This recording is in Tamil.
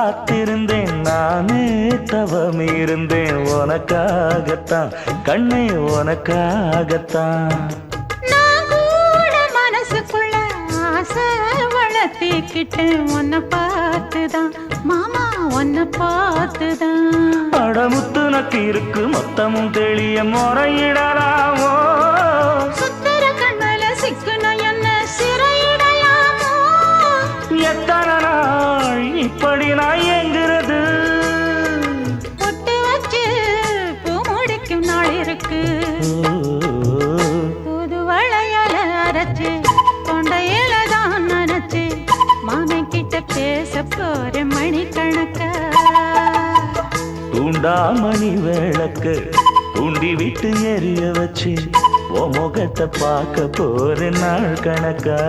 காத்திருந்தேன் நானே தவம் இருந்தேன் உனக்காகத்தான் கண்ணே உனக்காகத்தான் நான் கூட மனசுக்குள்ள ஆசை வளர்த்திக்கிட்டேன் உன்னை பார்த்துதான் மாமா உன்னை பார்த்துதான் அடமுத்து நக்கு இருக்கு மொத்தமும் தெளிய முறையிடலாமோ சுத்தர கண்மல சிக்கன என்ன சிறையிடையாமோ எத்தனை நாள் இப்படி நான் எங்கிறது பொட்டு வச்சு பூ முடிக்கும் நாள் இருக்கு புது வளையல அரைச்சு தொண்டையில தான் நினைச்சு மாமன் கிட்ட பேச போற மணிக்கணக்கா தூண்டாமணி விளக்கு தூண்டி விட்டு எரிய வச்சு உன் முகத்தை பார்க்க போற நாள் கணக்கா